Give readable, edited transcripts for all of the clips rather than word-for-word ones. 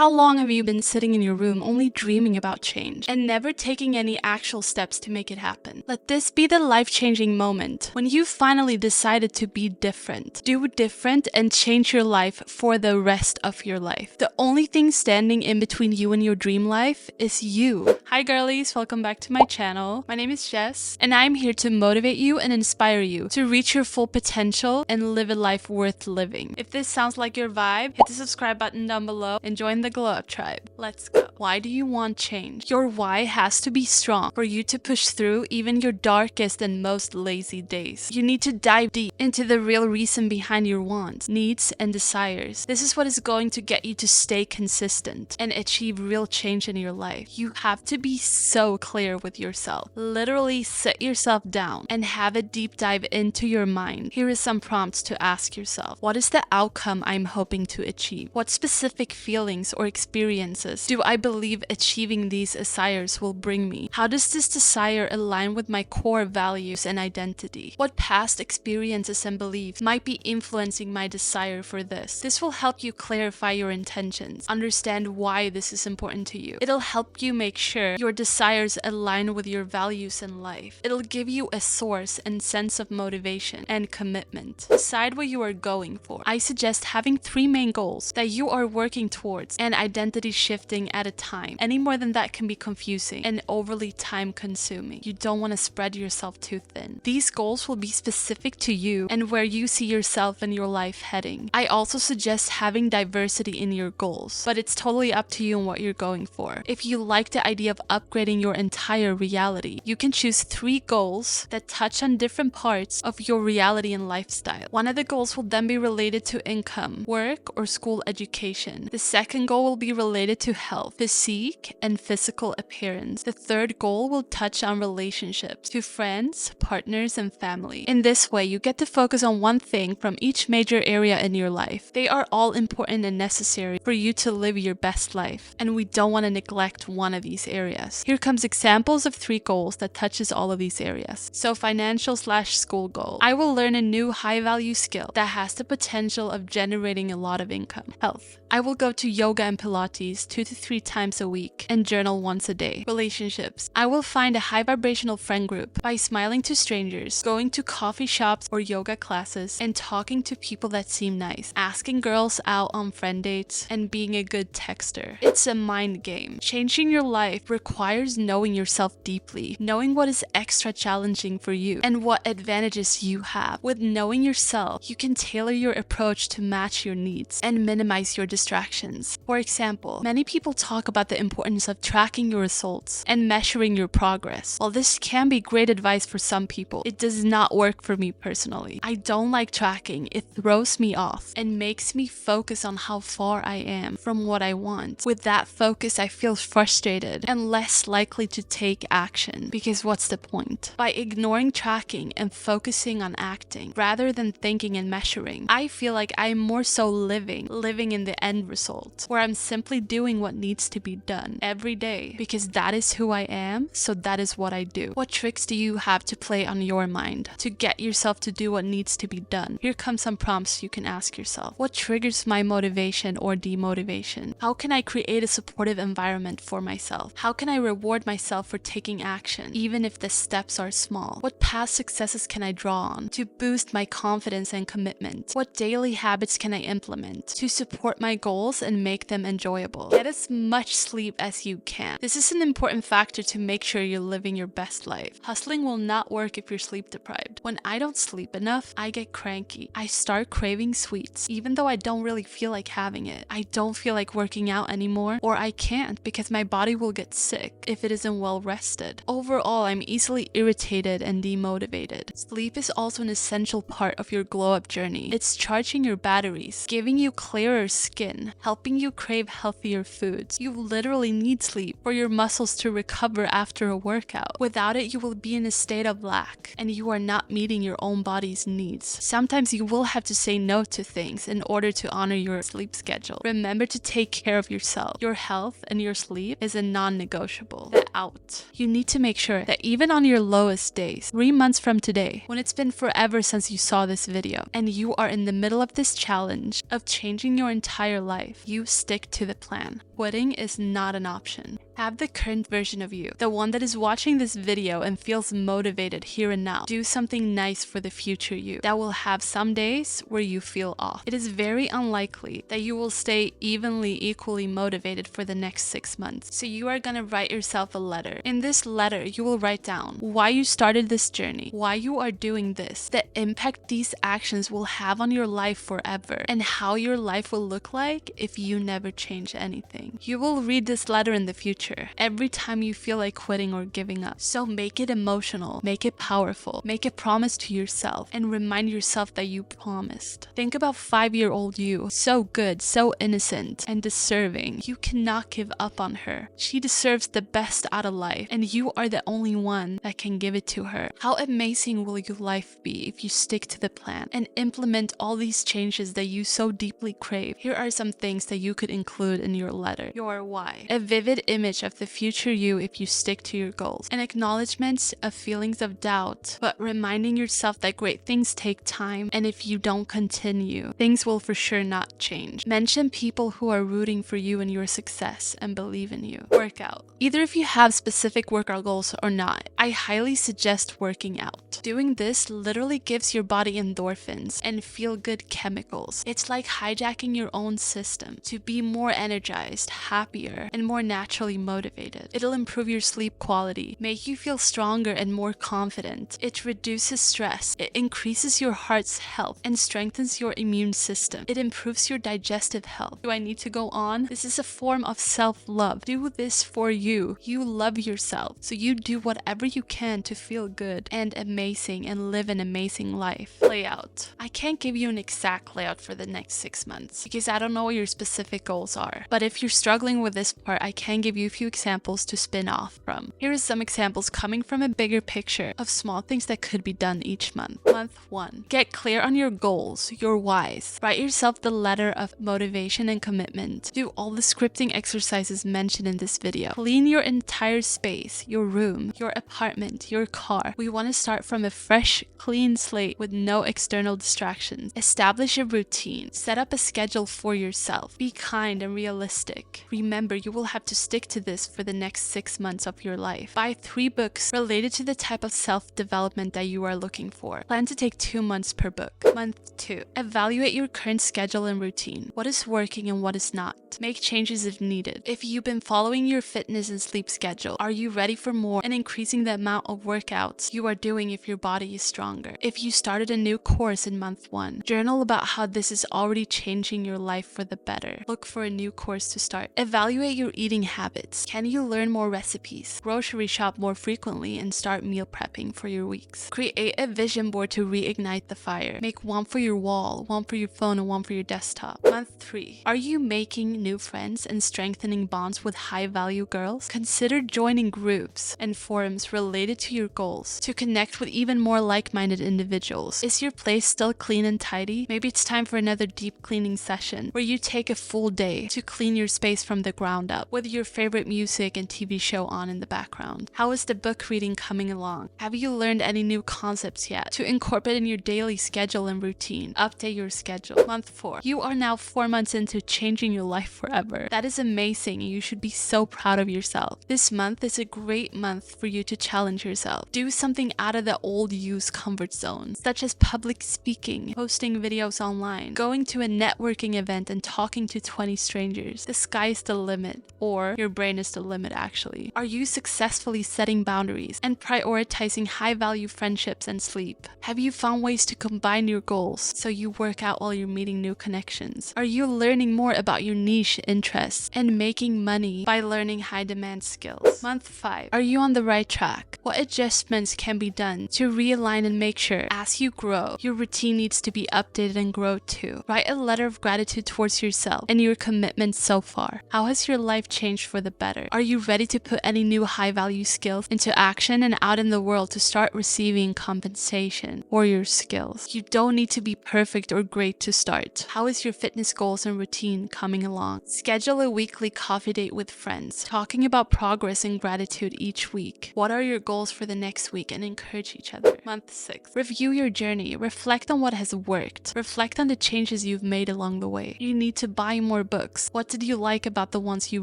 How long have you been sitting in your room only dreaming about change and never taking any actual steps to make it happen? Let this be the life-changing moment when you finally decided to be different, do different, and change your life for the rest of your life. The only thing standing in between you and your dream life is you. Hi girlies, welcome back to my channel. My name is Jess, and I'm here to motivate you and inspire you to reach your full potential and live a life worth living. If this sounds like your vibe, hit the subscribe button down below and join the Glow Up tribe. Let's go. Why do you want change? Your why has to be strong for you to push through even your darkest and most lazy days. You need to dive deep into the real reason behind your wants, needs, and desires. This is what is going to get you to stay consistent and achieve real change in your life. You have to be so clear with yourself. Literally sit yourself down and have a deep dive into your mind. Here is some prompts to ask yourself. What is the outcome I'm hoping to achieve? What specific feelings or experiences do I believe achieving these desires will bring me? How does this desire align with my core values and identity? What past experiences and beliefs might be influencing my desire for this? This will help you clarify your intentions, understand why this is important to you. It'll help you make sure your desires align with your values in life. It'll give you a source and sense of motivation and commitment. Decide what you are going for. I suggest having 3 main goals that you are working towards and identity shifting at a time. Any more than that can be confusing and overly time consuming. You don't want to spread yourself too thin. These goals will be specific to you and where you see yourself and your life heading. I also suggest having diversity in your goals, but it's totally up to you and what you're going for. If you like the idea of upgrading your entire reality, you can choose 3 goals that touch on different parts of your reality and lifestyle. One of the goals will then be related to income, work, or school education. The second goal will be related to health, physique, and physical appearance. The third goal will touch on relationships, to friends, partners, and family. In this way, you get to focus on one thing from each major area in your life. They are all important and necessary for you to live your best life, and we don't want to neglect one of these areas. Here comes examples of 3 goals that touches all of these areas. So financial/school goal. I will learn a new high-value skill that has the potential of generating a lot of income. Health. I will go to yoga and Pilates 2 to 3 times a week and journal once a day. Relationships. I will find a high vibrational friend group by smiling to strangers, going to coffee shops or yoga classes, and talking to people that seem nice, asking girls out on friend dates, and being a good texter. It's a mind game. Changing your life requires knowing yourself deeply, knowing what is extra challenging for you, and what advantages you have. With knowing yourself, you can tailor your approach to match your needs and minimize your distractions. For example, many people talk about the importance of tracking your results and measuring your progress. While this can be great advice for some people, it does not work for me personally. I don't like tracking. It throws me off and makes me focus on how far I am from what I want. With that focus, I feel frustrated and less likely to take action, because what's the point? By ignoring tracking and focusing on acting rather than thinking and measuring, I feel like I'm more so living in the end result, where I'm simply doing what needs to be done every day, because that is who I am, so that is what I do. What tricks do you have to play on your mind to get yourself to do what needs to be done? Here come some prompts you can ask yourself. What triggers my motivation or demotivation? How can I create a supportive environment for myself? How can I reward myself for taking action, even if the steps are small? What past successes can I draw on to boost my confidence and commitment? What daily habits can I implement to support my goals and make them enjoyable? Get as much sleep as you can. This is an important factor to make sure you're living your best life. Hustling will not work if you're sleep deprived. When I don't sleep enough, I get cranky. I start craving sweets, even though I don't really feel like having it. I don't feel like working out anymore, or I can't because my body will get sick if it isn't well rested. Overall, I'm easily irritated and demotivated. Sleep is also an essential part of your glow up journey. It's charging your batteries, giving you clearer skin, helping you crave healthier foods. You literally need sleep for your muscles to recover after a workout. Without it, you will be in a state of lack, and you are not meeting your own body's needs. Sometimes you will have to say no to things in order to honor your sleep schedule. Remember to take care of yourself. Your health and your sleep is a non-negotiable. The out. You need to make sure that even on your lowest days, 3 months from today, when it's been forever since you saw this video, and you are in the middle of this challenge of changing your entire life, you stick to the plan. Quitting is not an option. Have the current version of you, the one that is watching this video and feels motivated here and now. Do something nice for the future you that will have some days where you feel off. It is very unlikely that you will stay equally motivated for the next 6 months. So you are gonna write yourself a letter. In this letter, you will write down why you started this journey, why you are doing this, the impact these actions will have on your life forever, and how your life will look like if you never change anything. You will read this letter in the future every time you feel like quitting or giving up. So make it emotional, make it powerful, make a promise to yourself, and remind yourself that you promised. Think about 5-year-old you, so good, so innocent, and deserving. You cannot give up on her. She deserves the best out of life, and you are the only one that can give it to her. How amazing will your life be if you stick to the plan and implement all these changes that you so deeply crave? Here are some things that you could include in your letter. Your why. A vivid image of the future you if you stick to your goals. An acknowledgement of feelings of doubt, but reminding yourself that great things take time, and if you don't continue, things will for sure not change. Mention people who are rooting for you and your success and believe in you. Workout. Either if you have specific workout goals or not, I highly suggest working out. Doing this literally gives your body endorphins and feel-good chemicals. It's like hijacking your own system to be more energized, happier, and more naturally motivated. It'll improve your sleep quality, make you feel stronger and more confident. It reduces stress, it increases your heart's health, and strengthens your immune system. It improves your digestive health. Do I need to go on? This is a form of self-love. Do this for you. You love yourself, so you do whatever you can to feel good and amazing and live an amazing life. Layout. I can't give you an exact layout for the next 6 months because I don't know what your specific goals are. But if you're struggling with this part, I can give you a few examples to spin off from. Here are some examples coming from a bigger picture of small things that could be done each month. Month 1. Get clear on your goals, your whys. Write yourself the letter of motivation and commitment. Do all the scripting exercises mentioned in this video. Clean your entire space, your room, your apartment, your car. We want to start from a fresh, clean slate with no external distractions. Establish a routine. Set up a schedule for yourself. Be kind and realistic. Remember, you will have to stick to this for the next 6 months of your life. Buy 3 books related to the type of self-development that you are looking for. Plan to take 2 months per book. Month 2. Evaluate your current schedule and routine. What is working and what is not. Make changes if needed. If you've been following your fitness and sleep schedule, are you ready for more and increasing the amount of workouts you are doing if your body is stronger? If you started a new course in month 1, journal about how this is already changing your life for the better. Look for a new course to start. Evaluate your eating habits. Can you learn more recipes? Grocery shop more frequently and start meal prepping for your weeks. Create a vision board to reignite the fire. Make one for your wall, one for your phone, and one for your desktop. Month 3. Are you making new friends and strengthening bonds with high-value girls? Consider joining groups and forums related to your goals to connect with even more like-minded individuals. Is your place still clean and tidy? Maybe it's time for another deep cleaning session where you take a full day to clean your space from the ground up with your favorite music and TV show on in the background. How is the book reading coming along? Have you learned any new concepts yet to incorporate in your daily schedule and routine? Update your schedule. Month 4. You are now 4 months into changing your life forever. That is amazing and you should be so proud of yourself. This month is a great month for you to challenge yourself. Do something out of the old you's comfort zone, such as public speaking, posting videos online, going to a networking event and talking to 20 strangers. The sky is the limit, or your brain is the limit actually. Are you successfully setting boundaries and prioritizing high-value friendships and sleep? Have you found ways to combine your goals so you work out while you're meeting new connections? Are you learning more about your niche interests and making money by learning high-demand skills? Month 5. Are you on the right track? What adjustments can be done to realign and make sure as you grow, your routine needs to be updated and grow too? Write a letter of gratitude towards yourself and your commitment so far. How has your life changed for the better? Are you ready to put any new high-value skills into action and out in the world to start receiving compensation for your skills? You don't need to be perfect or great to start. How is your fitness goals and routine coming along? Schedule a weekly coffee date with friends, talking about progress progress and gratitude each week. What are your goals for the next week and encourage each other. Month 6. Review your journey. Reflect on what has worked. Reflect on the changes you've made along the way. You need to buy more books. What did you like about the ones you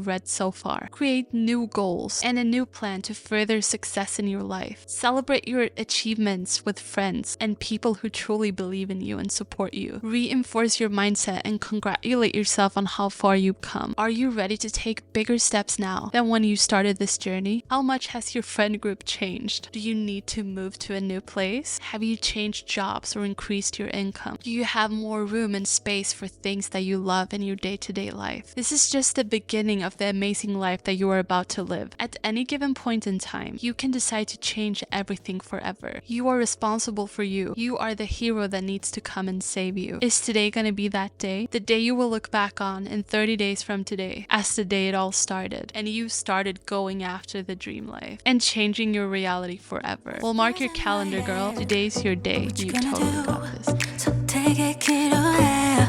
read so far? Create new goals and a new plan to further success in your life. Celebrate your achievements with friends and people who truly believe in you and support you. Reinforce your mindset and congratulate yourself on how far you've come. Are you ready to take bigger steps now than when you started this journey? How much has your friend group changed? Do you need to move to a new place? Have you changed jobs or increased your income? Do you have more room and space for things that you love in your day-to-day life? This is just the beginning of the amazing life that you are about to live. At any given point in time, you can decide to change everything forever. You are responsible for you. You are the hero that needs to come and save you. Is today gonna be that day? The day you will look back on in 30 days from today as the day it all started and you started going after the dream life and changing your reality forever. Well, mark your calendar, girl. Today's your day. You totally got this. 선택의 기로에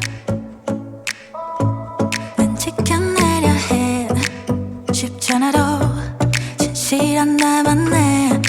난 지켜내려 해 쉽지 않아도 진실한 나만의